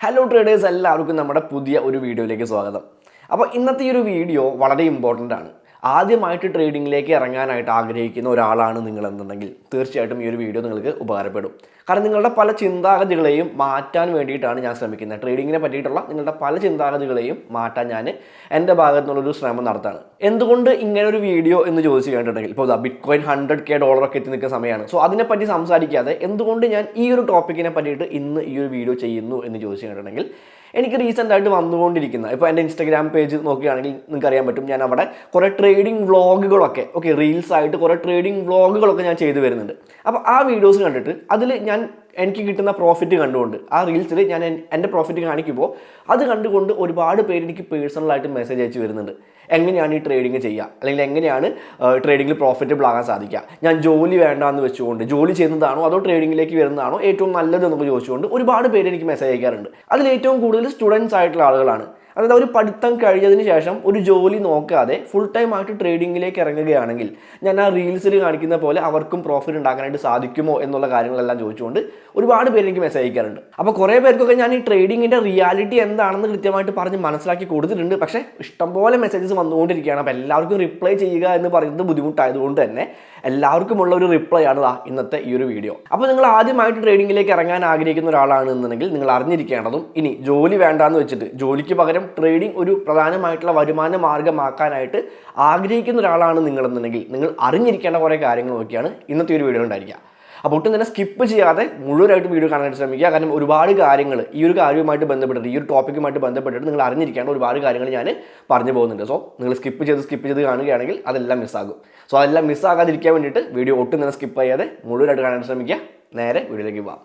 Hello traders, എല്ലാവർക്കും നമ്മുടെ പുതിയ ഒരു വീഡിയോയിലേക്ക് സ്വാഗതം. അപ്പോൾ ഇന്നത്തെ ഈ ഒരു വീഡിയോ വളരെ ഇമ്പോർട്ടൻ്റ് ആണ്. ആദ്യമായിട്ട് ട്രേഡിങ്ങിലേക്ക് ഇറങ്ങാനായിട്ട് ആഗ്രഹിക്കുന്ന ഒരാളാണ് നിങ്ങളെന്നുണ്ടെങ്കിൽ തീർച്ചയായിട്ടും ഈ ഒരു വീഡിയോ നിങ്ങൾക്ക് ഉപകാരപ്പെടും. കാരണം നിങ്ങളുടെ പല ചിന്താഗതികളെയും മാറ്റാൻ വേണ്ടിയിട്ടാണ് ഞാൻ ശ്രമിക്കുന്നത്. ട്രേഡിങ്ങിനെ പറ്റിയിട്ടുള്ള നിങ്ങളുടെ പല ചിന്താഗതികളെയും മാറ്റാൻ ഞാൻ എൻ്റെ ഭാഗത്തു നിന്നുള്ളൊരു ശ്രമം നടത്താണ്. എന്തുകൊണ്ട് ഇങ്ങനെ ഒരു വീഡിയോ എന്ന് ചോദിച്ചു കഴിഞ്ഞിട്ടുണ്ടെങ്കിൽ, ഇപ്പോൾ ബിറ്റ്കോയിൻ $100,000 എത്തി നിൽക്കുന്ന സമയമാണ്. സോ അതിനെപ്പറ്റി സംസാരിക്കാതെ എന്തുകൊണ്ട് ഞാൻ ഈ ഒരു ടോപ്പിക്കിനെ പറ്റിയിട്ട് ഇന്ന് ഈ ഒരു വീഡിയോ ചെയ്യുന്നു എന്ന് ചോദിച്ചു കഴിഞ്ഞിട്ടുണ്ടെങ്കിൽ, എനിക്ക് റീസെൻ്റ് ആയിട്ട് വന്നുകൊണ്ടിരിക്കുന്ന, ഇപ്പോൾ എൻ്റെ ഇൻസ്റ്റാഗ്രാം പേജ് നോക്കുകയാണെങ്കിൽ നിങ്ങൾക്ക് അറിയാൻ പറ്റും, ഞാൻ അവിടെ കുറേ ട്രേഡിംഗ് വ്ളോഗുകളൊക്കെ റീൽസ് ആയിട്ട് കുറേ ട്രേഡിംഗ് വ്ളോഗുകളൊക്കെ ഞാൻ ചെയ്തു വരുന്നുണ്ട്. അപ്പോൾ ആ വീഡിയോസ് കണ്ടിട്ട് അതിൽ എനിക്ക് കിട്ടുന്ന പ്രോഫിറ്റ് കണ്ടുകൊണ്ട് ആ റീൽസിൽ ഞാൻ എൻ്റെ പ്രോഫിറ്റ് കാണിക്കുമ്പോൾ അത് കണ്ടുകൊണ്ട് ഒരുപാട് പേര് എനിക്ക് പേഴ്സണലായിട്ട് മെസ്സേജ് അയച്ചു വരുന്നുണ്ട്. എങ്ങനെയാണ് ഈ ട്രേഡിങ് ചെയ്യുക, അല്ലെങ്കിൽ എങ്ങനെയാണ് ട്രേഡിങ്ങിൽ പ്രോഫിറ്റബിൾ ആകാൻ സാധിക്കുക, ഞാൻ ജോലി വേണ്ടാന്ന് വെച്ചുകൊണ്ട് ജോലി ചെയ്യുന്നതാണോ അതോ ട്രേഡിങ്ങിലേക്ക് വരുന്നതാണോ ഏറ്റവും നല്ലത് എന്നൊക്കെ ചോദിച്ചുകൊണ്ട് ഒരുപാട് പേര് എനിക്ക് മെസ്സേജ് അയക്കാറുണ്ട്. അതിൽ ഏറ്റവും കൂടുതൽ സ്റ്റുഡൻസ് ആയിട്ടുള്ള ആളുകളാണ്. അതായത് അവർ പഠിത്തം കഴിഞ്ഞതിന് ശേഷം ഒരു ജോലി നോക്കാതെ ഫുൾ ടൈം ആയിട്ട് ട്രേഡിങ്ങിലേക്ക് ഇറങ്ങുകയാണെങ്കിൽ ഞാൻ ആ റീൽസിൽ കാണിക്കുന്ന പോലെ അവർക്കും പ്രോഫിറ്റ് ഉണ്ടാക്കാനായിട്ട് സാധിക്കുമോ എന്നുള്ള കാര്യങ്ങളെല്ലാം ചോദിച്ചുകൊണ്ട് ഒരുപാട് പേര് എനിക്ക് മെസ്സേജ് അയക്കാറുണ്ട്. അപ്പോൾ കുറേ പേർക്കൊക്കെ ഞാൻ ഈ ട്രേഡിങ്ങിൻ്റെ റിയാലിറ്റി എന്താണെന്ന് കൃത്യമായിട്ട് പറഞ്ഞ് മനസ്സിലാക്കി കൊടുത്തിട്ടുണ്ട്. പക്ഷേ ഇഷ്ടംപോലെ മെസ്സേജസ് വന്നുകൊണ്ടിരിക്കുകയാണ്. അപ്പോൾ എല്ലാവർക്കും റിപ്ലൈ ചെയ്യുക എന്ന് പറയുന്നത് ബുദ്ധിമുട്ടായതുകൊണ്ട് തന്നെ എല്ലാവർക്കുമുള്ള ഒരു റിപ്ലൈ ആണ് ഇന്നത്തെ ഈ ഒരു വീഡിയോ. അപ്പോൾ നിങ്ങൾ ആദ്യമായിട്ട് ട്രേഡിങ്ങിലേക്ക് ഇറങ്ങാൻ ആഗ്രഹിക്കുന്ന ഒരാളാണെന്നുണ്ടെങ്കിൽ നിങ്ങൾ അറിഞ്ഞിരിക്കേണ്ടതും, ഇനി ജോലി വേണ്ടാന്ന് വെച്ചിട്ട് ജോലിക്ക് പകരം ട്രേഡിംഗ് ഒരു പ്രധാനമായിട്ടുള്ള വരുമാന മാർഗ്ഗമാക്കാനായിട്ട് ആഗ്രഹിക്കുന്ന ഒരാളാണ് നിങ്ങളെന്നുണ്ടെങ്കിൽ നിങ്ങൾ അറിഞ്ഞിരിക്കേണ്ട കുറേ കാര്യങ്ങൾ നോക്കിയാണ് ഇന്നത്തെ ഒരു വീഡിയോ ഉണ്ടായിരിക്കുക. അപ്പോൾ ഒട്ടും തന്നെ സ്കിപ്പ് ചെയ്യാതെ മുഴുവനായിട്ട് വീഡിയോ കാണാനായിട്ട് ശ്രമിക്കുക. കാരണം ഒരുപാട് കാര്യങ്ങൾ ഈ ഒരു കാര്യവുമായിട്ട് ബന്ധപ്പെട്ടിട്ട്, ഈ ഒരു ടോപ്പിക്കുമായിട്ട് ബന്ധപ്പെട്ടിട്ട് നിങ്ങൾ അറിഞ്ഞിരിക്കേണ്ട ഒരുപാട് കാര്യങ്ങൾ ഞാൻ പറഞ്ഞു പോകുന്നുണ്ട്. സോ നിങ്ങൾ സ്കിപ്പ് ചെയ്ത് കാണുകയാണെങ്കിൽ അതെല്ലാം മിസ്സാകും. സോ അതെല്ലാം മിസ്സാകാതിരിക്കാൻ വേണ്ടിയിട്ട് വീഡിയോ ഒട്ടും തന്നെ സ്കിപ്പ് ചെയ്യാതെ മുഴുവനായിട്ട് കാണാനായിട്ട് ശ്രമിക്കുക. നേരെ വീഡിയോയിലേക്ക് പോകാം.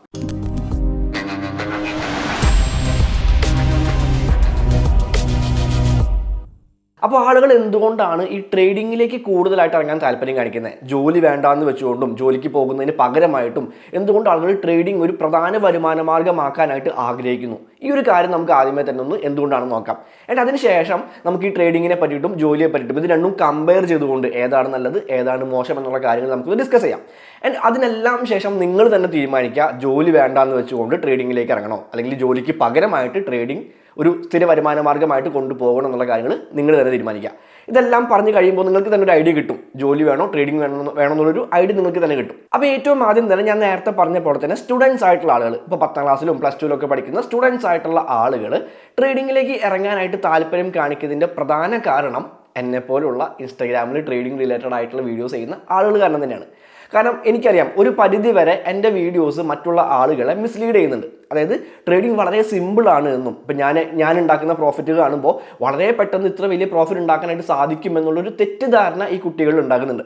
അപ്പോൾ ആളുകൾ എന്തുകൊണ്ടാണ് ഈ ട്രേഡിങ്ങിലേക്ക് കൂടുതലായിട്ട് ഇറങ്ങാൻ താല്പര്യം കാണിക്കുന്നത്? ജോലി വേണ്ടാന്ന് വെച്ചുകൊണ്ടും ജോലിക്ക് പോകുന്നതിന് പകരമായിട്ടും എന്തുകൊണ്ട് ആളുകൾ ട്രേഡിംഗ് ഒരു പ്രധാന വരുമാന മാർഗ്ഗമാക്കാനായിട്ട് ആഗ്രഹിക്കുന്നു? ഈ ഒരു കാര്യം നമുക്ക് ആദ്യമേ തന്നെ ഒന്ന് എന്തുകൊണ്ടാണെന്ന് നോക്കാം. എന്നിട്ട് അതിനുശേഷം നമുക്ക് ഈ ട്രേഡിങ്ങിനെ പറ്റിയിട്ടും ജോലിയെ പറ്റിയിട്ടും ഇത് രണ്ടും കമ്പയർ ചെയ്തുകൊണ്ട് ഏതാണ് നല്ലത് ഏതാണ് മോശം എന്നുള്ള കാര്യങ്ങൾ നമുക്ക് ഡിസ്കസ് ചെയ്യാം. ആൻഡ് അതിനെല്ലാം ശേഷം നിങ്ങൾ തന്നെ തീരുമാനിക്കുക, ജോലി വേണ്ടാന്ന് വെച്ചുകൊണ്ട് ട്രേഡിങ്ങിലേക്ക് ഇറങ്ങണോ അല്ലെങ്കിൽ ജോലിക്ക് പകരമായിട്ട് ട്രേഡിംഗ് ഒരു സ്ഥിര വരുമാന മാർഗ്ഗമായിട്ട് കൊണ്ടുപോകണം എന്നുള്ള കാര്യങ്ങൾ നിങ്ങൾ തന്നെ തീരുമാനിക്കുക. ഇതെല്ലാം പറഞ്ഞു കഴിയുമ്പോൾ നിങ്ങൾക്ക് തന്നെ ഒരു ഐഡിയ കിട്ടും, ജോലി വേണോ ട്രേഡിംഗ് വേണമെന്നുള്ളൊരു ഐഡിയ നിങ്ങൾക്ക് തന്നെ കിട്ടും. അപ്പോൾ ഏറ്റവും ആദ്യം തന്നെ ഞാൻ നേരത്തെ പറഞ്ഞ പോലെ തന്നെ സ്റ്റുഡൻസ് ആയിട്ടുള്ള ആളുകൾ, ഇപ്പോൾ 10ാം ക്ലാസ്സിലും +2 ഒക്കെ പഠിക്കുന്ന സ്റ്റുഡൻസ് ആയിട്ടുള്ള ആളുകൾ ട്രേഡിങ്ങിലേക്ക് ഇറങ്ങാനായിട്ട് താല്പര്യം കാണിക്കുന്നതിൻ്റെ പ്രധാന കാരണം എന്നെപ്പോലുള്ള ഇൻസ്റ്റാഗ്രാമിൽ ട്രേഡിംഗ് റിലേറ്റഡ് ആയിട്ടുള്ള വീഡിയോസ് ചെയ്യുന്ന ആളുകൾ കാരണം തന്നെയാണ്. കാരണം എനിക്കറിയാം ഒരു പരിധി വരെ എൻ്റെ വീഡിയോസ് മറ്റുള്ള ആളുകളെ മിസ്ലീഡ് ചെയ്യുന്നുണ്ട്. അതായത് ട്രേഡിംഗ് വളരെ സിമ്പിളാണ് എന്നും, ഇപ്പം ഞാൻ ഉണ്ടാക്കുന്ന പ്രോഫിറ്റ് കാണുമ്പോൾ വളരെ പെട്ടെന്ന് ഇത്ര വലിയ പ്രോഫിറ്റ് ഉണ്ടാക്കാനായിട്ട് സാധിക്കും എന്നുള്ളൊരു തെറ്റിദ്ധാരണ ഈ കുട്ടികളിൽ ഉണ്ടാകുന്നുണ്ട്.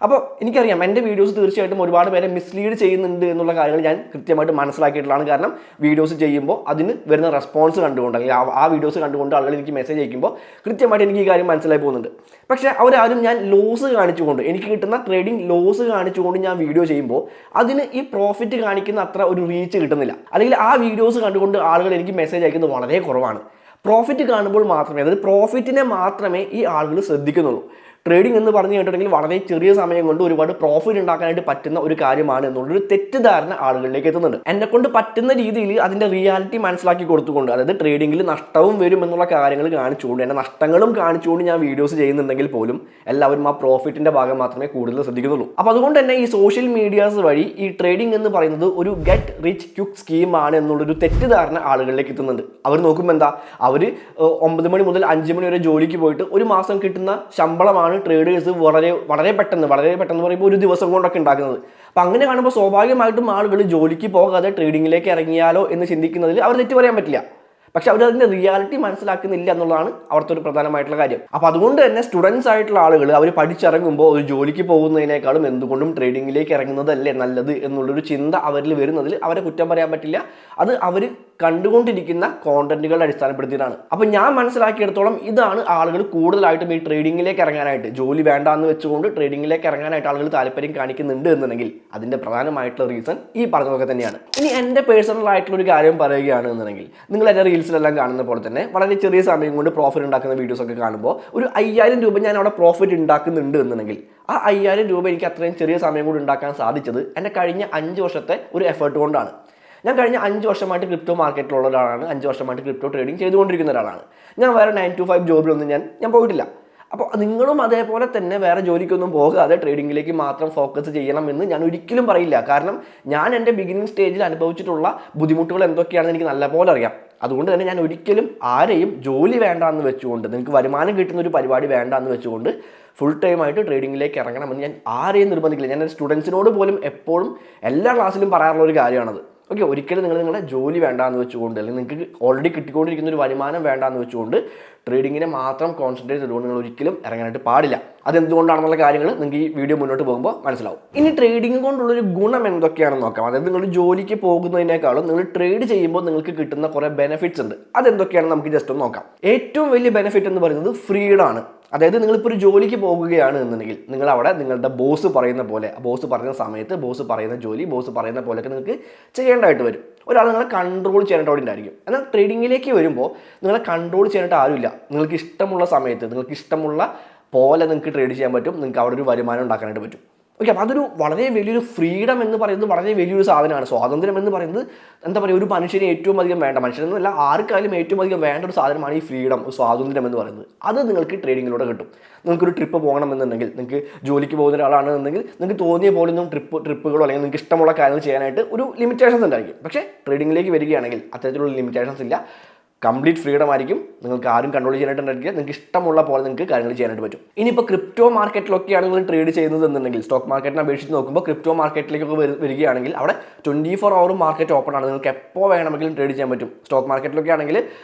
അപ്പോൾ എനിക്കറിയാം എൻ്റെ വീഡിയോസ് തീർച്ചയായിട്ടും ഒരുപാട് പേരെ മിസ്ലീഡ് ചെയ്യുന്നുണ്ട് എന്നുള്ള കാര്യങ്ങൾ ഞാൻ കൃത്യമായിട്ട് മനസ്സിലാക്കിയിട്ടുള്ളതാണ്. കാരണം വീഡിയോസ് ചെയ്യുമ്പോൾ അതിന് വരുന്ന റെസ്പോൺസ് കണ്ടുകൊണ്ട്, അല്ലെങ്കിൽ ആ വീഡിയോസ് കണ്ടുകൊണ്ട് ആളുകൾ എനിക്ക് മെസ്സേജ് അയക്കുമ്പോൾ കൃത്യമായിട്ട് എനിക്ക് ഈ കാര്യം മനസ്സിലായി പോകുന്നുണ്ട്. പക്ഷേ അവരാരും ഞാൻ ലോസ് കാണിച്ചുകൊണ്ട്, എനിക്ക് കിട്ടുന്ന ട്രേഡിംഗ് ലോസ് കാണിച്ചുകൊണ്ട് ഞാൻ വീഡിയോ ചെയ്യുമ്പോൾ അതിന് ഈ പ്രോഫിറ്റ് കാണിക്കുന്ന അത്ര ഒരു റീച്ച് കിട്ടുന്നില്ല. അല്ലെങ്കിൽ ആ വീഡിയോസ് കണ്ടുകൊണ്ട് ആളുകൾ എനിക്ക് മെസ്സേജ് അയക്കുന്നത് വളരെ കുറവാണ്. പ്രോഫിറ്റ് കാണുമ്പോൾ മാത്രമേ, അതായത് പ്രോഫിറ്റിനെ മാത്രമേ ഈ ആളുകൾ ശ്രദ്ധിക്കുന്നുള്ളൂ. ട്രേഡിംഗ് എന്ന് പറഞ്ഞു കഴിഞ്ഞിട്ടുണ്ടെങ്കിൽ വളരെ ചെറിയ സമയം കൊണ്ട് ഒരുപാട് പ്രോഫിറ്റ് ഉണ്ടാക്കാനായിട്ട് പറ്റുന്ന ഒരു കാര്യമാണ് എന്നുള്ളൊരു തെറ്റിദ്ധാരണ ആളുകളിലേക്ക് എത്തുന്നുണ്ട്. എന്നെ കൊണ്ട് പറ്റുന്ന രീതിയിൽ അതിൻ്റെ റിയാലിറ്റി മനസ്സിലാക്കി കൊടുത്തുകൊണ്ട്, അതായത് ട്രേഡിങ്ങിൽ നഷ്ടവും വരും എന്നുള്ള കാര്യങ്ങൾ കാണിച്ചുകൊണ്ട്, എൻ്റെ നഷ്ടങ്ങളും കാണിച്ചുകൊണ്ട് ഞാൻ വീഡിയോസ് ചെയ്യുന്നുണ്ടെങ്കിൽ പോലും എല്ലാവരും ആ പ്രോഫിറ്റിൻ്റെ ഭാഗം മാത്രമേ കൂടുതൽ ശ്രദ്ധിക്കുന്നുള്ളൂ. അപ്പോൾ അതുകൊണ്ട് തന്നെ ഈ സോഷ്യൽ മീഡിയാസ് വഴി ഈ ട്രേഡിംഗ് എന്ന് പറയുന്നത് ഒരു ഗെറ്റ് റിച്ച് ക്വിക്ക് സ്കീമാണ് എന്നുള്ളൊരു തെറ്റിദ്ധാരണ ആളുകളിലേക്ക് എത്തുന്നുണ്ട്. അവർ നോക്കുമ്പോൾ എന്താ, അവർ 9 മണി മുതൽ 5 മണി വരെ ജോലിക്ക് പോയിട്ട് ഒരു മാസം കിട്ടുന്ന ശമ്പളമാണ് ട്രേഡേഴ്സ് വളരെ പെട്ടെന്ന് പറയുമ്പോൾ ഒരു ദിവസം കൊണ്ടൊക്കെ ഉണ്ടാക്കുന്നത്. അപ്പം അങ്ങനെ കാണുമ്പോൾ സ്വാഭാവികമായിട്ടും ആളുകൾ ജോലിക്ക് പോകാതെ ട്രേഡിങ്ങിലേക്ക് ഇറങ്ങിയാലോ എന്ന് ചിന്തിക്കുന്നതിൽ അവർ തെറ്റ് പറയാൻ പറ്റില്ല. പക്ഷെ അവരതിൻ്റെ റിയാലിറ്റി മനസ്സിലാക്കുന്നില്ല എന്നുള്ളതാണ് അവിടുത്തെ ഒരു പ്രധാനമായിട്ടുള്ള കാര്യം. അപ്പോൾ അതുകൊണ്ട് തന്നെ സ്റ്റുഡൻസ് ആയിട്ടുള്ള ആളുകൾ അവർ പഠിച്ചിറങ്ങുമ്പോൾ ഒരു ജോലിക്ക് പോകുന്നതിനേക്കാളും എന്തുകൊണ്ടും ട്രേഡിങ്ങിലേക്ക് ഇറങ്ങുന്നതല്ലേ നല്ലത് എന്നുള്ളൊരു ചിന്ത അവരിൽ വരുന്നതിൽ അവരെ കുറ്റം പറയാൻ പറ്റില്ല. അത് അവർ കണ്ടുകൊണ്ടിരിക്കുന്ന കോണ്ടന്റുകളെ അടിസ്ഥാനപ്പെടുത്തിയിട്ടാണ്. അപ്പോൾ ഞാൻ മനസ്സിലാക്കിയെടുത്തോളം ഇതാണ് ആളുകൾ കൂടുതലായിട്ടും ഈ ട്രേഡിങ്ങിലേക്ക് ഇറങ്ങാനായിട്ട്, ജോലി വേണ്ടാന്ന് വെച്ചുകൊണ്ട് ട്രേഡിങ്ങിലേക്ക് ഇറങ്ങാനായിട്ട് ആളുകൾ താല്പര്യം കാണിക്കുന്നുണ്ട് എന്നുണ്ടെങ്കിൽ അതിൻ്റെ പ്രധാനമായിട്ടുള്ള റീസൺ ഈ പറഞ്ഞതൊക്കെ തന്നെയാണ്. ഇനി എൻ്റെ പേഴ്സണൽ ആയിട്ടുള്ള ഒരു കാര്യം പറയുകയാണ് എന്നുണ്ടെങ്കിൽ, നിങ്ങൾ എൻ്റെ റീൽസിലെല്ലാം കാണുന്ന പോലെ തന്നെ വളരെ ചെറിയ സമയം കൊണ്ട് പ്രോഫിറ്റ് ഉണ്ടാക്കുന്ന വീഡിയോസൊക്കെ കാണുമ്പോൾ ഒരു 5000 രൂപ ഞാൻ അവിടെ പ്രോഫിറ്റ് ഉണ്ടാക്കുന്നുണ്ട് എന്നുണ്ടെങ്കിൽ ആ 5000 രൂപ എനിക്ക് അത്രയും ചെറിയ സമയം കൊണ്ട് ഉണ്ടാക്കാൻ സാധിച്ചത് എൻ്റെ കഴിഞ്ഞ 5 വർഷത്തെ ഒരു എഫേർട്ട് കൊണ്ടാണ്. ഞാൻ കഴിഞ്ഞ 5 വർഷമായിട്ട് ക്രിപ്റ്റോ മാർക്കറ്റിലുള്ള ഒരാളാണ്, 5 വർഷമായിട്ട് ക്രിപ്റ്റോ ട്രേഡിംഗ് ചെയ്തുകൊണ്ടിരിക്കുന്ന ഒരാളാണ്. ഞാൻ വേറെ 9 to 5 ജോബിലൊന്നും ഞാൻ പോയിട്ടില്ല. അപ്പോൾ നിങ്ങളും അതേപോലെ തന്നെ വേറെ ജോലിക്കൊന്നും പോകാതെ ട്രേഡിങ്ങിലേക്ക് മാത്രം ഫോക്കസ് ചെയ്യണമെന്ന് ഞാൻ ഒരിക്കലും പറയില്ല. കാരണം ഞാൻ എൻ്റെ ബിഗിനിങ് സ്റ്റേജിൽ അനുഭവിച്ചിട്ടുള്ള ബുദ്ധിമുട്ടുകൾ എന്തൊക്കെയാണെന്ന് എനിക്ക് നല്ലപോലെ അറിയാം. അതുകൊണ്ട് തന്നെ ഞാൻ ഒരിക്കലും ആരെയും ജോലി വേണ്ടാന്ന് വെച്ചുകൊണ്ട്, നിങ്ങൾക്ക് വരുമാനം കിട്ടുന്ന ഒരു പരിപാടി വേണ്ടാന്ന് വെച്ചുകൊണ്ട് ഫുൾ ടൈമായിട്ട് ട്രേഡിങ്ങിലേക്ക് ഇറങ്ങണമെന്ന് ഞാൻ ആരെയും നിർബന്ധിക്കില്ല. ഞാൻ സ്റ്റുഡൻസിനോട് പോലും എപ്പോഴും എല്ലാ ക്ലാസ്സിലും പറയാറുള്ള ഒരു കാര്യമാണത്. ഓക്കെ, ഒരിക്കലും നിങ്ങളുടെ ജോലി വേണ്ടാന്ന് വെച്ചുകൊണ്ട്, അല്ലെങ്കിൽ നിങ്ങൾക്ക് ഓൾറെഡി കിട്ടിക്കൊണ്ടിരിക്കുന്ന ഒരു വരുമാനം വേണ്ടാന്ന് വെച്ചുകൊണ്ട് ട്രേഡിങ്ങിനെ മാത്രം കോൺസെൻട്രേറ്റ് ചെയ്തുകൊണ്ട് നിങ്ങൾ ഒരിക്കലും ഇറങ്ങാനായിട്ട് പാടില്ല. അതെന്തുകൊണ്ടാണെന്നുള്ള കാര്യങ്ങൾ നിങ്ങൾക്ക് ഈ വീഡിയോ മുന്നോട്ട് പോകുമ്പോൾ മനസ്സിലാവും. ഇനി ട്രേഡിംഗ് കൊണ്ടുള്ളൊരു ഗുണം എന്തൊക്കെയാണെന്ന് നോക്കാം. അതായത് നിങ്ങൾ ജോലിക്ക് പോകുന്നതിനേക്കാളും നിങ്ങൾ ട്രേഡ് ചെയ്യുമ്പോൾ നിങ്ങൾക്ക് കിട്ടുന്ന കുറേ ബെനിഫിറ്റ്സ് ഉണ്ട്. അതെന്തൊക്കെയാണെന്ന് നമുക്ക് ജസ്റ്റ് ഒന്ന് നോക്കാം. ഏറ്റവും വലിയ ബെനിഫിറ്റ് എന്ന് പറയുന്നത് ഫ്രീഡം ആണ്. അതായത് നിങ്ങളിപ്പോൾ ഒരു ജോലിക്ക് പോകുകയാണ് എന്നുണ്ടെങ്കിൽ നിങ്ങൾ അവിടെ നിങ്ങളുടെ ബോസ് പറയുന്ന പോലെ, ബോസ് പറയുന്ന സമയത്ത് ബോസ് പറയുന്ന ജോലി ബോസ് പറയുന്ന പോലെയൊക്കെ നിങ്ങൾക്ക് ചെയ്യേണ്ടതായിട്ട് വരും. ഒരാൾ നിങ്ങളെ കൺട്രോൾ ചെയ്യാനായിട്ട് അവിടെ ഉണ്ടായിരിക്കും. എന്നാൽ ട്രേഡിങ്ങിലേക്ക് വരുമ്പോൾ നിങ്ങളെ കൺട്രോൾ ചെയ്യാനായിട്ട് ആരുമില്ല. നിങ്ങൾക്ക് ഇഷ്ടമുള്ള സമയത്ത് നിങ്ങൾക്ക് ഇഷ്ടമുള്ള പോലെ നിങ്ങൾക്ക് ട്രേഡ് ചെയ്യാൻ പറ്റും. നിങ്ങൾക്ക് അവിടെ ഒരു വരുമാനം ഉണ്ടാക്കാനായിട്ട് പറ്റും. ഓക്കെ, അപ്പോൾ അതൊരു വളരെ വലിയൊരു ഫ്രീഡം എന്ന് പറയുന്നത് വളരെ വലിയൊരു സാധനമാണ്. സ്വാതന്ത്ര്യം എന്ന് പറയുന്നത് എന്താ പറയുക, ഒരു മനുഷ്യന് ഏറ്റവും അധികം വേണ്ട, മനുഷ്യനെന്നല്ല ആർക്കായാലും ഏറ്റവും അധികം വേണ്ട ഒരു സാധനമാണ് ഈ ഫ്രീഡം, സ്വാതന്ത്ര്യം എന്ന് പറയുന്നത്. അത് നിങ്ങൾക്ക് ട്രേഡിങ്ങിലൂടെ കിട്ടും. നിങ്ങൾക്കൊരു ട്രിപ്പ് പോകണമെന്നുണ്ടെങ്കിൽ, നിങ്ങൾക്ക് ജോലിക്ക് പോകുന്ന ഒരാളാണെന്നുണ്ടെങ്കിൽ നിങ്ങൾക്ക് തോന്നിയ പോലെ ഒന്നും ട്രിപ്പുകളോ അല്ലെങ്കിൽ നിങ്ങൾക്ക് ഇഷ്ടമുള്ള കാര്യങ്ങൾ ചെയ്യാനായിട്ട് ഒരു ലിമിറ്റേഷൻസ് ഉണ്ടായിരിക്കും. പക്ഷേ ട്രേഡിങ്ങിലേക്ക് വരികയാണെങ്കിൽ അത്തരത്തിലുള്ള ലിമിറ്റേഷൻസ് ഇല്ല. കംപ്ലീറ്റ് ഫ്രീഡം ആയിരിക്കും. നിങ്ങൾക്ക് ആരും കൺട്രോൾ ചെയ്യാനായിട്ടുണ്ടായിരിക്കുക. നിങ്ങൾക്ക് ഇഷ്ടമുള്ള പോലെ നിങ്ങൾക്ക് കാര്യങ്ങൾ ചെയ്യാനായിട്ട് പറ്റും. ഇനിയിപ്പോൾ ക്രിപ്റ്റോ മാർക്കറ്റിലൊക്കെയാണ് നിങ്ങൾ ട്രേഡ് ചെയ്യുന്നത് എന്നുണ്ടെങ്കിൽ, സ്റ്റോക്ക് മാർക്കറ്റിനെ അപേക്ഷിച്ച് നോക്കുമ്പോൾ ക്രിപ്റ്റോ മാർക്കറ്റിലേക്കൊക്കെ വരികയാണെങ്കിൽ അവിടെ 24 hour മാർക്കറ്റ് ഓപ്പൺ ആണ്. നിങ്ങൾക്ക് എപ്പോൾ വേണമെങ്കിലും ട്രേഡ് ചെയ്യാൻ പറ്റും. സ്റ്റോക്ക് മാർക്കറ്റിലൊക്കെ ആണെങ്കിൽ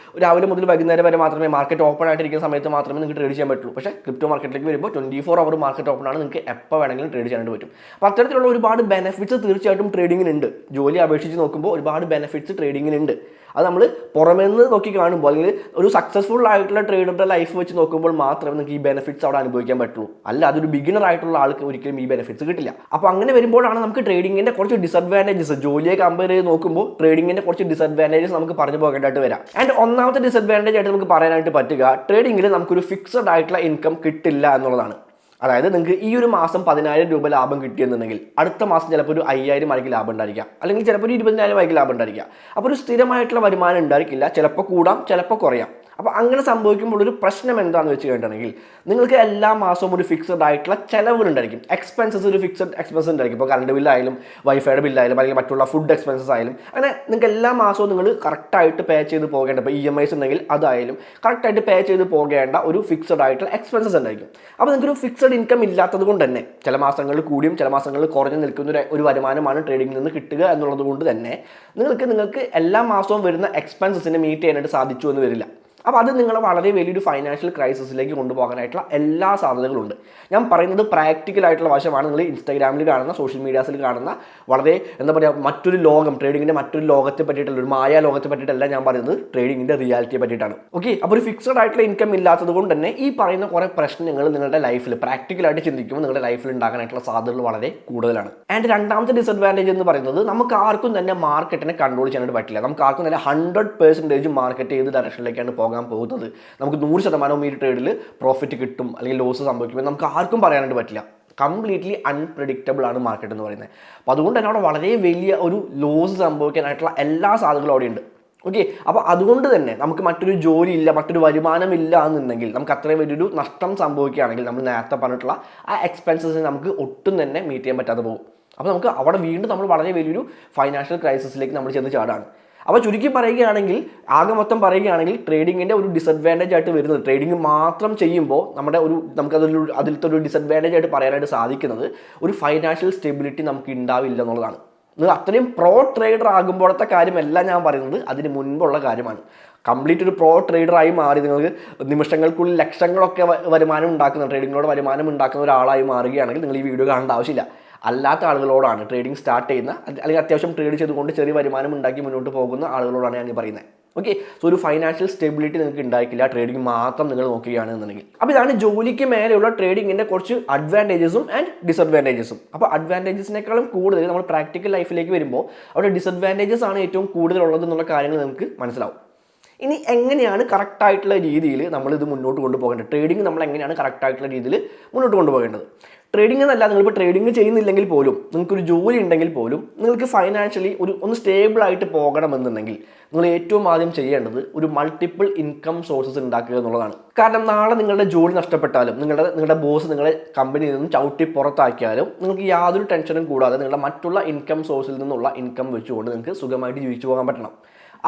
രാവിലെ മുതൽ വൈകുന്നേരം വരെ മാത്രമേ മാർക്കറ്റ് ഓപ്പൺ ആയിട്ടിരിക്കുന്ന സമയത്ത് മാത്രമേ നിങ്ങൾക്ക് ട്രേഡ് ചെയ്യാൻ പറ്റുള്ളൂ. പക്ഷേ ക്രിപ്റ്റോ മാർക്കറ്റിലേക്ക് വരുമ്പോൾ 24 hour മാർക്കറ്റ് ഓപ്പൺ ആണ്. നിങ്ങൾക്ക് എപ്പോൾ വേണമെങ്കിലും ട്രേഡ് ചെയ്യാനായിട്ട് പറ്റും. അപ്പോൾ അത്തരത്തിലുള്ള ഒരുപാട് ബെനിഫിറ്റ്സ് തീർച്ചയായിട്ടും ട്രേഡിങ്ങിനുണ്ട്. ജോലി അപേക്ഷിച്ച് നോക്കുമ്പോൾ ഒരുപാട് ബെനിഫിറ്റ്സ് ട്രേഡിങ്ങിനുണ്ട്. അത് നമ്മൾ പുറമേന്ന് നോക്കി കാണുമ്പോൾ, അല്ലെങ്കിൽ ഒരു സക്സസ്ഫുൾ ആയിട്ടുള്ള ട്രേഡറുടെ ലൈഫ് വെച്ച് നോക്കുമ്പോൾ മാത്രമേ നിങ്ങൾക്ക് ഈ ബെനിഫിറ്റ്സ് അവിടെ അനുഭവിക്കാൻ പറ്റുള്ളൂ. അല്ല അതൊരു ബിഗിനർ ആയിട്ടുള്ള ആൾക്ക് ഒരിക്കലും ഈ ബെനിഫിറ്റ്സ് കിട്ടില്ല. അപ്പോൾ അങ്ങനെ വരുമ്പോഴാണ് നമുക്ക് ട്രേഡിങ്ങിൻ്റെ കുറച്ച് ഡിസഡ്വാൻറ്റേജസ്, ജോലിയെ കമ്പയർ ചെയ്ത് നോക്കുമ്പോൾ ട്രേഡിങ്ങിൻ്റെ കുറച്ച് ഡിസഡ്വാൻറ്റേജസ് നമുക്ക് പറഞ്ഞു പോകേണ്ടതായിട്ട് വരാം. ആൻഡ് ഒന്നാമത്തെ ഡിസഡ്വാൻറ്റേജ് ആയിട്ട് നമുക്ക് പറയാനായിട്ട് പറ്റുക, ട്രേഡിങ്ങിൽ നമുക്കൊരു ഫിക്സഡ് ആയിട്ടുള്ള ഇൻകം കിട്ടില്ല എന്നുള്ളതാണ്. അതായത് നിങ്ങൾക്ക് ഈ ഒരു മാസം 10,000 രൂപ ലാഭം കിട്ടിയെന്നുണ്ടെങ്കിൽ അടുത്ത മാസം ചിലപ്പോൾ ഒരു 5,000 ആയിരിക്കും ലാഭം ഉണ്ടായിരിക്കാം, അല്ലെങ്കിൽ ചിലപ്പോൾ ഒരു 20,000 ആയിരിക്കും ലാഭം ഉണ്ടായിരിക്കാം. അപ്പോൾ ഒരു സ്ഥിരമായിട്ടുള്ള വരുമാനം ഉണ്ടായിരിക്കില്ല. ചിലപ്പോൾ കൂടാം, ചിലപ്പോൾ കുറയാം. അപ്പോൾ അങ്ങനെ സംഭവിക്കുമ്പോൾ ഒരു പ്രശ്നം എന്താണെന്ന് വെച്ച് കഴിഞ്ഞിട്ടുണ്ടെങ്കിൽ, നിങ്ങൾക്ക് എല്ലാ മാസവും ഒരു ഫിക്സഡ് ആയിട്ടുള്ള ചിലവുകൾ ഉണ്ടായിരിക്കും. എക്സ്പെൻസസ് ഒരു ഫിക്സഡ് എക്സ്പെൻസ് ഉണ്ടായിരിക്കും. ഇപ്പോൾ കറണ്ട് ബില്ലായാലും വൈഫൈയുടെ ബില്ലായാലും അല്ലെങ്കിൽ മറ്റുള്ള ഫുഡ് എക്സ്പെൻസസ് ആയാലും, അങ്ങനെ നിങ്ങൾക്ക് എല്ലാ മാസവും നിങ്ങൾ കറക്റ്റായിട്ട് പേ ചെയ്ത് പോകേണ്ട, ഇപ്പോൾ EMIs ഉണ്ടെങ്കിൽ അതായാലും കറക്റ്റായിട്ട് പേ ചെയ്ത് പോകേണ്ട ഒരു ഫിക്സഡ് ആയിട്ടുള്ള എക്സ്പെൻസസ് ഉണ്ടായിരിക്കും. അപ്പോൾ നിങ്ങൾക്കൊരു ഫിക്സഡ് ഇൻകം ഇല്ലാത്തത് കൊണ്ട് തന്നെ ചില മാസങ്ങളിൽ കൂടിയും ചില മാസങ്ങളിൽ കുറഞ്ഞു നിൽക്കുന്ന ഒരു വരുമാനമാണ് ട്രേഡിങ്ങിൽ നിന്ന് കിട്ടുക എന്നുള്ളത് കൊണ്ട് തന്നെ നിങ്ങൾക്ക് എല്ലാ മാസവും വരുന്ന എക്സ്പെൻസസിനെ മീറ്റ് ചെയ്യാനായിട്ട് സാധിച്ചു എന്ന് വരില്ല. അപ്പോൾ അത് നിങ്ങളെ വളരെ വലിയൊരു ഫൈനാൻഷ്യൽ ക്രൈസിസിലേക്ക് കൊണ്ടുപോകാനായിട്ടുള്ള എല്ലാ സാധ്യതകളുണ്ട്. ഞാൻ പറയുന്നത് പ്രാക്ടിക്കലായിട്ടുള്ള വശമാണ്. നിങ്ങൾ ഇൻസ്റ്റാഗ്രാമിൽ കാണുന്ന, സോഷ്യൽ മീഡിയാസിൽ കാണുന്ന വളരെ എന്താ പറയുക മറ്റൊരു ലോകം, ട്രേഡിങ്ങിൻ്റെ മറ്റൊരു ലോകത്തെ പറ്റിയിട്ടുള്ള ഒരു മായ ലോകത്തെ പറ്റിയിട്ടല്ല ഞാൻ പറയുന്നത്, ട്രേഡിങ്ങിൻ്റെ റിയാലിറ്റിയെ പറ്റിയിട്ടാണ്. ഓക്കെ, അപ്പോൾ ഒരു ഫിക്സഡ് ആയിട്ടുള്ള ഇൻകം ഇല്ലാത്തത് കൊണ്ട് തന്നെ ഈ പറയുന്ന കുറേ പ്രശ്നങ്ങൾ നിങ്ങളുടെ ലൈഫിൽ പ്രാക്ടിക്കലായിട്ട് ചിന്തിക്കുമ്പോൾ നിങ്ങളുടെ ലൈഫിൽ ഉണ്ടാകാനായിട്ടുള്ള സാധ്യതകൾ വളരെ കൂടുതലാണ്. ആൻഡ് രണ്ടാമത്തെ ഡിസഡ്വാൻറ്റേജ് എന്ന് പറയുന്നത്, നമുക്ക് ആർക്കും തന്നെ മാർക്കറ്റിനെ കൺട്രോൾ ചെയ്യാനായിട്ട് പറ്റില്ല. നമുക്ക് ആർക്കും തന്നെ 100% മാർക്കറ്റ് ഏത് ഡയറക്ഷനിലേക്കാണ് പോകുന്നത്, നമുക്ക് 100% ഈ ട്രേഡിൽ പ്രോഫിറ്റ് കിട്ടും അല്ലെങ്കിൽ ലോസ് സംഭവിക്കുമെന്ന് നമുക്ക് ആർക്കും പറയാനായിട്ട് പറ്റില്ല. കംപ്ലീറ്റ്ലി അൺപ്രഡിക്റ്റബിൾ ആണ് മാർക്കറ്റ് എന്ന് പറയുന്നത്. അപ്പോൾ അതുകൊണ്ട് തന്നെ അവിടെ വളരെ വലിയ ഒരു ലോസ് സംഭവിക്കാനായിട്ടുള്ള എല്ലാ സാധ്യതകളും അവിടെയുണ്ട്. ഓക്കെ, അപ്പോൾ അതുകൊണ്ട് തന്നെ നമുക്ക് മറ്റൊരു ജോലി ഇല്ല, മറ്റൊരു വരുമാനം ഇല്ല എന്നുണ്ടെങ്കിൽ, നമുക്ക് അത്രയും വലിയൊരു നഷ്ടം സംഭവിക്കുകയാണെങ്കിൽ നമ്മൾ നേരത്തെ പറഞ്ഞിട്ടുള്ള ആ എക്സ്പെൻസസിന് നമുക്ക് ഒട്ടും തന്നെ മീറ്റ് ചെയ്യാൻ പറ്റാതെ പോകും. അപ്പോൾ നമുക്ക് അവിടെ വീണ്ടും നമ്മൾ വളരെ വലിയൊരു ഫൈനാൻഷ്യൽ ക്രൈസിസിലേക്ക് നമ്മൾ ചെന്ന് ചാടാണ്. അപ്പോൾ ചുരുക്കി പറയുകയാണെങ്കിൽ, ആകെ മൊത്തം പറയുകയാണെങ്കിൽ, ട്രേഡിങ്ങിൻ്റെ ഒരു ഡിസഡ്വാൻറ്റേജ് ആയിട്ട് വരുന്നത്, ട്രേഡിങ് മാത്രം ചെയ്യുമ്പോൾ അതിലത്തെ ഒരു ഡിസഡ്വാൻറ്റേജ് ആയിട്ട് പറയാനായിട്ട് സാധിക്കുന്നത്, ഒരു ഫൈനാൻഷ്യൽ സ്റ്റെബിലിറ്റി നമുക്ക് ഉണ്ടാവില്ല എന്നുള്ളതാണ്. നിങ്ങൾ അത്രയും പ്രോ ട്രേഡർ ആകുമ്പോഴത്തെ കാര്യമല്ല ഞാൻ പറയുന്നത്, അതിന് മുൻപുള്ള കാര്യമാണ്. കംപ്ലീറ്റ് ഒരു പ്രോ ട്രേഡറായി മാറി നിങ്ങൾക്ക് നിമിഷങ്ങൾക്കുള്ളിൽ ലക്ഷങ്ങളൊക്കെ വരുമാനം ഉണ്ടാക്കുന്ന, ട്രേഡിങ്ങിലൂടെ വരുമാനം ഉണ്ടാക്കുന്ന ഒരാളായി മാറുകയാണെങ്കിൽ നിങ്ങൾ ഈ വീഡിയോ കാണേണ്ട ആവശ്യമില്ല. അല്ലാത്ത ആളുകളോടാണ്, ട്രേഡിംഗ് സ്റ്റാർട്ട് ചെയ്യുന്ന അല്ലെങ്കിൽ അത്യാവശ്യം ട്രേഡ് ചെയ്തുകൊണ്ട് ചെറിയ വരുമാനം ഉണ്ടാക്കി മുന്നോട്ട് പോകുന്ന ആളുകളോടാണ് ഞാൻ പറയുന്നത്. ഓക്കെ, സോ ഒരു ഫൈനാൻഷ്യൽ സ്റ്റെബിലിറ്റി നിങ്ങൾക്ക് ഉണ്ടായിരിക്കില്ല ട്രേഡിംഗ് മാത്രം നിങ്ങൾ നോക്കുകയാണെന്നുണ്ടെങ്കിൽ. അപ്പോൾ ഇതാണ് ജോലിക്ക് മേലെയുള്ള ട്രേഡിങ്ങിൻ്റെ കുറച്ച് അഡ്വാൻറ്റേജസും ആൻഡ് ഡിസഡ്വാൻറ്റേജസും. അപ്പോൾ അഡ്വാൻറ്റേജസിനേക്കാളും കൂടുതൽ നമ്മൾ പ്രാക്ടിക്കൽ ലൈഫിലേക്ക് വരുമ്പോൾ അവിടെ ഡിസഡ്വാൻറ്റേജസ് ആണ് ഏറ്റവും കൂടുതലുള്ളത് എന്നുള്ള കാര്യങ്ങൾ നമുക്ക് മനസ്സിലാവും. ഇനി എങ്ങനെയാണ് കറക്റ്റായിട്ടുള്ള രീതിയിൽ നമ്മളിത് മുന്നോട്ട് കൊണ്ടുപോകേണ്ടത്, ട്രേഡിംഗ് നമ്മൾ എങ്ങനെയാണ് കറക്റ്റായിട്ടുള്ള രീതിയിൽ മുന്നോട്ട് കൊണ്ടുപോകേണ്ടത്? ട്രേഡിംഗ് എന്നല്ല, നിങ്ങളിപ്പോൾ ട്രേഡിംഗ് ചെയ്യുന്നില്ലെങ്കിൽ പോലും, നിങ്ങൾക്കൊരു ജോലി ഉണ്ടെങ്കിൽ പോലും നിങ്ങൾക്ക് ഫൈനാൻഷ്യലി ഒന്ന് സ്റ്റേബിളായിട്ട് പോകണമെന്നുണ്ടെങ്കിൽ നിങ്ങൾ ഏറ്റവും ആദ്യം ചെയ്യേണ്ടത് ഒരു മൾട്ടിപ്പിൾ ഇൻകം സോഴ്സസ് ഉണ്ടാക്കുക എന്നുള്ളതാണ്. കാരണം നാളെ നിങ്ങളുടെ ജോലി നഷ്ടപ്പെട്ടാലും, നിങ്ങളുടെ ബോസ് നിങ്ങളെ കമ്പനിയിൽ നിന്നും ചവിട്ടി പുറത്താക്കിയാലും നിങ്ങൾക്ക് യാതൊരു ടെൻഷനും കൂടാതെ നിങ്ങളുടെ മറ്റുള്ള ഇൻകം സോഴ്സിൽ നിന്നുള്ള ഇൻകം വെച്ചുകൊണ്ട് നിങ്ങൾക്ക് സുഖമായിട്ട് ജീവിച്ചു പോകാൻ പറ്റണം.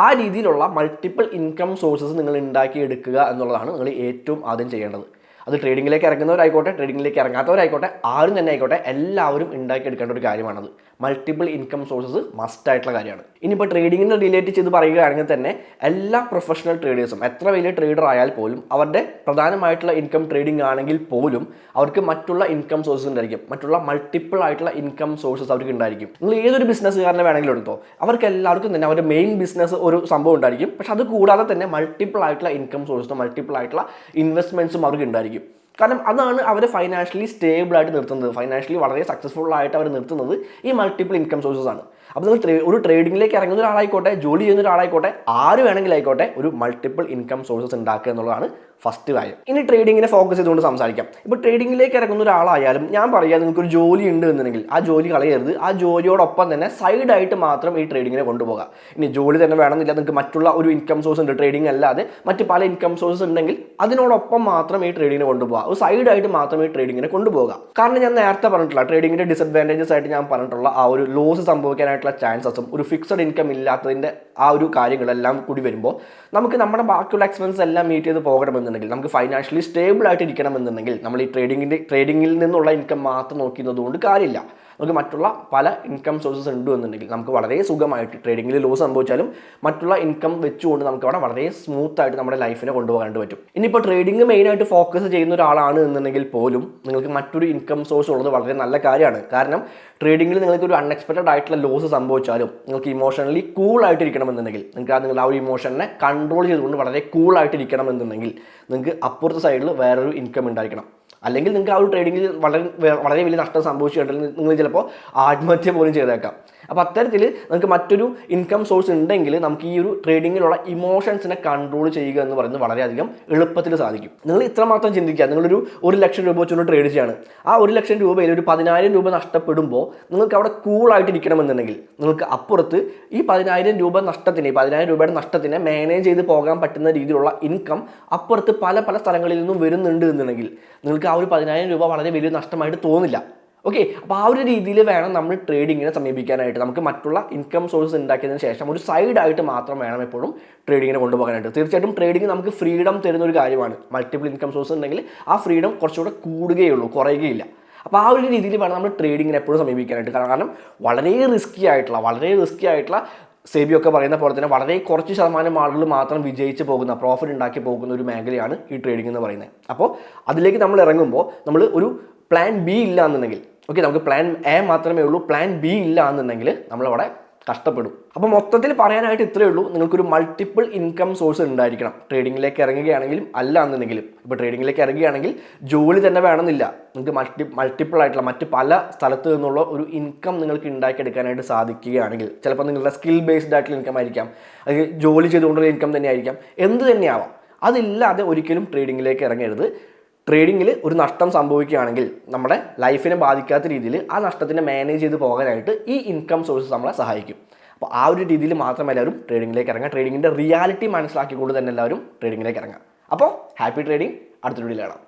ആ രീതിയിലുള്ള മൾട്ടിപ്പിൾ ഇൻകം സോഴ്സസ് നിങ്ങൾ ഉണ്ടാക്കിയെടുക്കുക എന്നുള്ളതാണ് നിങ്ങൾ ഏറ്റവും ആദ്യം ചെയ്യേണ്ടത്. അത് ട്രേഡിങ്ങിലേക്ക് ഇറങ്ങുന്നവരായിക്കോട്ടെ, ട്രേഡിങ്ങിലേക്ക് ഇറങ്ങാത്തവരായിക്കോട്ടെ, ആരും തന്നെ ആയിക്കോട്ടെ, എല്ലാവരും ഉണ്ടാക്കിയെടുക്കേണ്ട ഒരു കാര്യമാണത്. മൾട്ടിപ്പിൾ ഇൻകം സോഴ്സസ് മസ്റ്റ് ആയിട്ടുള്ള കാര്യമാണ്. ഇനിയിപ്പോൾ ട്രേഡിങ്ങിനെ റിലേറ്റ് ചെയ്ത് പറയുകയാണെങ്കിൽ തന്നെ എല്ലാ പ്രൊഫഷണൽ ട്രേഡേഴ്സും എത്ര വലിയ ട്രേഡർ ആയാൽ പോലും അവരുടെ പ്രധാനമായിട്ടുള്ള ഇൻകം ട്രേഡിംഗ് ആണെങ്കിൽ പോലും അവർക്ക് മറ്റുള്ള ഇൻകം സോഴ്സസ് ഉണ്ടായിരിക്കും, മറ്റുള്ള മൾട്ടിപ്പിൾ ആയിട്ടുള്ള ഇൻകം സോഴ്സസ് അവർക്ക് ഉണ്ടായിരിക്കും. നിങ്ങൾ ഏതൊരു ബിസിനസ്സുകാരനെ വേണമെങ്കിലും എടുത്തോ, അവർക്ക് എല്ലാവർക്കും തന്നെ അവരുടെ മെയിൻ ബിസിനസ് ഒരു സംഭവം ഉണ്ടായിരിക്കും. പക്ഷെ അത് കൂടാതെ തന്നെ മൾട്ടിപ്പിൾ ആയിട്ടുള്ള ഇൻകം സോഴ്സും മൾട്ടിപ്പിൾ ആയിട്ടുള്ള ഇൻവെസ്റ്റ്മെൻറ്റ്സും അവർക്ക് ഉണ്ടായിരിക്കും. കാരണം അതാണ് അവരെ ഫൈനാൻഷ്യലി സ്റ്റേബിളായിട്ട് നിർത്തുന്നത്, ഫൈനാൻഷ്യലി വളരെ സക്സസ്ഫുൾ ആയിട്ട് അവർ നിർത്തുന്നത് ഈ മൾട്ടിപ്പിൾ ഇൻകം സോഴ്സസ് ആണ്. അപ്പോൾ നിങ്ങൾ ഒരു ട്രേഡിങ്ങിലേക്ക് ഇറങ്ങുന്ന ഒരാളായിക്കോട്ടെ, ജോലി ചെയ്യുന്ന ഒരാളായിക്കോട്ടെ, ആര് വേണമെങ്കിലും ആയിക്കോട്ടെ, ഒരു മൾട്ടിപ്പിൾ ഇൻകം സോഴ്സസ് ഉണ്ടാക്കുക എന്നുള്ളതാണ് ഫസ്റ്റ് കാര്യം. ഇനി ട്രേഡിങ്ങിനെ ഫോക്കസ് ചെയ്തുകൊണ്ട് സംസാരിക്കാം. ഇപ്പോൾ ട്രേഡിങ്ങിലേക്ക് ഇറങ്ങുന്ന ഒരാളായാലും ഞാൻ പറയാം, നിങ്ങൾക്കൊരു ജോലി ഉണ്ട് എന്നുണ്ടെങ്കിൽ ആ ജോലി കളയരുത്. ആ ജോലിയോടൊപ്പം തന്നെ സൈഡായിട്ട് മാത്രം ഈ ട്രേഡിങ്ങിനെ കൊണ്ടുപോകാം. ഇനി ജോലി തന്നെ വേണമെന്നില്ല, നിങ്ങൾക്ക് മറ്റുള്ള ഒരു ഇൻകം സോഴ്സ് ഉണ്ട്, ട്രേഡിംഗ് അല്ലാതെ മറ്റ് പല ഇൻകം സോഴ്സസ് ഉണ്ടെങ്കിൽ അതിനോടൊപ്പം മാത്രം ഈ ട്രേഡിങ്ങിനെ കൊണ്ടുപോകാം. ഒരു സൈഡായിട്ട് മാത്രം ഈ ട്രേഡിങ്ങിനെ കൊണ്ടുപോകാം. കാരണം ഞാൻ നേരത്തെ പറഞ്ഞിട്ടുള്ള ട്രേഡിങ്ങിൻ്റെ ഡിസഡ്വാൻറ്റേജസ് ആയിട്ട് ഞാൻ പറഞ്ഞിട്ടുള്ള ആ ഒരു ലോസ് സംഭവിക്കാനായിട്ടുള്ള ചാൻസസും ഒരു ഫിക്സഡ് ഇൻകം ഇല്ലാത്തതിൻ്റെ ആ ഒരു കാര്യങ്ങളെല്ലാം കൂടി വരുമ്പോൾ നമുക്ക് നമ്മുടെ ബാക്കിയുള്ള എക്സ്പെൻസ് എല്ലാം മീറ്റ് ചെയ്ത് പോകണമെന്നുണ്ടെങ്കിൽ, നമുക്ക് ഫൈനാൻഷ്യലി സ്റ്റേബിൾ ആയിട്ട് ഇരിക്കണമെന്നുണ്ടെങ്കിൽ നമ്മൾ ഈ ട്രേഡിങ്ങിൽ നിന്നുള്ള ഇൻകം മാത്രം നോക്കുന്നത് കൊണ്ട് കാര്യമില്ല. നമുക്ക് മറ്റുള്ള പല ഇൻകം സോഴ്സസ് ഉണ്ട് എന്നുണ്ടെങ്കിൽ നമുക്ക് വളരെ സുഖമായിട്ട് ട്രേഡിങ്ങിൽ ലോസ് സംഭവിച്ചാലും മറ്റുള്ള ഇൻകം വെച്ചുകൊണ്ട് നമുക്ക് അവിടെ വളരെ സ്മൂത്തായിട്ട് നമ്മുടെ ലൈഫിനെ കൊണ്ടുപോകാനായിട്ട് പറ്റും. ഇനിയിപ്പോൾ ട്രേഡിംഗ് മെയിനായിട്ട് ഫോക്കസ് ചെയ്യുന്ന ഒരാളാണ് എന്നുണ്ടെങ്കിൽ പോലും നിങ്ങൾക്ക് മറ്റൊരു ഇൻകം സോഴ്സ് ഉള്ളത് വളരെ നല്ല കാര്യമാണ്. കാരണം ട്രേഡിങ്ങിൽ നിങ്ങൾക്ക് ഒരു അൺഎക്സ്പെക്റ്റഡ് ആയിട്ടുള്ള ലോസ് സംഭവിച്ചാലും നിങ്ങൾക്ക് ഇമോഷണലി കൂളായിട്ട് ഇരിക്കണമെന്നുണ്ടെങ്കിൽ, നിങ്ങൾക്ക് ആ ഒരു ഇമോഷനെ കൺട്രോൾ ചെയ്തുകൊണ്ട് വളരെ കൂളായിട്ട് എന്നുണ്ടെങ്കിൽ നിങ്ങൾക്ക് അപ്പുറത്തെ സൈഡിൽ വേറൊരു ഇൻകം ഉണ്ടായിരിക്കണം. അല്ലെങ്കിൽ നിങ്ങൾക്ക് ആ ഒരു ട്രേഡിങ്ങിൽ വളരെ വലിയ നഷ്ടം സംഭവിച്ചിട്ടുണ്ടെങ്കിൽ നിങ്ങൾ ചിലപ്പോൾ ആത്മഹത്യ പോലും ചെയ്തേക്കാം. അപ്പോൾ അത്തരത്തിൽ നിങ്ങൾക്ക് മറ്റൊരു ഇൻകം സോഴ്സ് ഉണ്ടെങ്കിൽ നമുക്ക് ഈ ഒരു ട്രേഡിങ്ങിലുള്ള ഇമോഷൻസിനെ കൺട്രോൾ ചെയ്യുക എന്ന് പറയുന്നത് വളരെയധികം എളുപ്പത്തിൽ സാധിക്കും. നിങ്ങൾ ഇത്രമാത്രം ചിന്തിക്കുക, നിങ്ങളൊരു 1,00,000 രൂപ വെച്ചുകൊണ്ട് ട്രേഡ് ചെയ്യാണ്. ആ 1,00,000 രൂപയിൽ ഒരു 10,000 രൂപ നഷ്ടപ്പെടുമ്പോൾ നിങ്ങൾക്ക് അവിടെ കൂളായിട്ട് ഇരിക്കണമെന്നുണ്ടെങ്കിൽ നിങ്ങൾക്ക് അപ്പുറത്ത് ഈ 10,000 രൂപ നഷ്ടത്തിനെ, 10,000 രൂപയുടെ നഷ്ടത്തിനെ മാനേജ് ചെയ്ത് പോകാൻ പറ്റുന്ന രീതിയിലുള്ള ഇൻകം അപ്പുറത്ത് പല പല സ്ഥലങ്ങളിൽ നിന്നും വരുന്നുണ്ട് എന്നുണ്ടെങ്കിൽ നിങ്ങൾക്ക് ആ ഒരു 10,000 രൂപ വളരെ വലിയ നഷ്ടമായിട്ട് തോന്നില്ല. ഓക്കെ, അപ്പോൾ ആ ഒരു രീതിയിൽ വേണം നമ്മൾ ട്രേഡിങ്ങിനെ സമീപിക്കാനായിട്ട്. നമുക്ക് മറ്റുള്ള ഇൻകം സോഴ്സസ് ഉണ്ടാക്കിയതിന് ശേഷം ഒരു സൈഡായിട്ട് മാത്രം വേണം എപ്പോഴും ട്രേഡിങ്ങിനെ കൊണ്ടുപോകാനായിട്ട്. തീർച്ചയായിട്ടും ട്രേഡിങ് നമുക്ക് ഫ്രീഡം തരുന്ന ഒരു കാര്യമാണ്. മൾട്ടിപ്പിൾ ഇൻകം സോഴ്സ് ഉണ്ടെങ്കിൽ ആ ഫ്രീഡം കുറച്ചുകൂടെ കൂടുകയുള്ളൂ, കുറയുകയില്ല. അപ്പോൾ ആ ഒരു രീതിയിൽ വേണം നമ്മൾ ട്രേഡിങ്ങിനെ എപ്പോഴും സമീപിക്കാനായിട്ട്. കാരണം വളരെ റിസ്കി ആയിട്ടുള്ള സെബിയൊക്കെ പറയുന്ന പോലെ തന്നെ വളരെ കുറച്ച് ശതമാനം ആളുകൾ മാത്രം വിജയിച്ച് പോകുന്ന, പ്രോഫിറ്റ് ഉണ്ടാക്കി പോകുന്ന ഒരു മേഖലയാണ് ഈ ട്രേഡിംഗ് എന്ന് പറയുന്നത്. അപ്പോൾ അതിലേക്ക് നമ്മൾ ഇറങ്ങുമ്പോൾ നമ്മൾ ഒരു പ്ലാൻ ബി ഇല്ല എന്നുണ്ടെങ്കിൽ, ഓക്കെ, നമുക്ക് പ്ലാൻ എ മാത്രമേ ഉള്ളൂ, പ്ലാൻ ബി ഇല്ല എന്നുണ്ടെങ്കിൽ നമ്മളവിടെ കഷ്ടപ്പെടും. അപ്പോൾ മൊത്തത്തിൽ പറയാനായിട്ട് ഇത്രയേ ഉള്ളൂ, നിങ്ങൾക്കൊരു മൾട്ടിപ്പിൾ ഇൻകം സോഴ്സ് ഉണ്ടായിരിക്കണം ട്രേഡിങ്ങിലേക്ക് ഇറങ്ങുകയാണെങ്കിലും അല്ല എന്നുണ്ടെങ്കിലും. ഇപ്പോൾ ട്രേഡിങ്ങിലേക്ക് ഇറങ്ങുകയാണെങ്കിൽ ജോലി തന്നെ വേണമെന്നില്ല, നിങ്ങൾക്ക് മൾട്ടിപ്പിൾ ആയിട്ടുള്ള മറ്റ് പല സ്ഥലത്ത് നിന്നുള്ള ഒരു ഇൻകം നിങ്ങൾക്ക് ഉണ്ടാക്കിയെടുക്കാനായിട്ട് സാധിക്കുകയാണെങ്കിൽ, ചിലപ്പോൾ നിങ്ങളുടെ സ്കിൽ ബേസ്ഡ് ആയിട്ടുള്ള ഇൻകം ആയിരിക്കാം, അല്ലെങ്കിൽ ജോലി ചെയ്തുകൊണ്ടുള്ള ഇൻകം തന്നെ ആയിരിക്കാം, എന്ത് തന്നെയാവാം. അതില്ലാതെ ഒരിക്കലും ട്രേഡിങ്ങിലേക്ക് ഇറങ്ങരുത്. ട്രേഡിങ്ങിൽ ഒരു നഷ്ടം സംഭവിക്കുകയാണെങ്കിൽ നമ്മുടെ ലൈഫിനെ ബാധിക്കാത്ത രീതിയിൽ ആ നഷ്ടത്തിനെ മാനേജ് ചെയ്ത് പോകാനായിട്ട് ഈ ഇൻകം സോഴ്സസ് നമ്മളെ സഹായിക്കും. അപ്പോൾ ആ ഒരു രീതിയിൽ മാത്രം എല്ലാവരും ട്രേഡിങ്ങിലേക്ക് ഇറങ്ങുക. ട്രേഡിങ്ങിൻ്റെ റിയാലിറ്റി മനസ്സിലാക്കിക്കൊണ്ട് തന്നെ എല്ലാവരും ട്രേഡിങ്ങിലേക്ക് ഇറങ്ങുക. അപ്പോൾ ഹാപ്പി ട്രേഡിംഗ്. അടുത്ത വീഡിയോയിൽ കാണാം.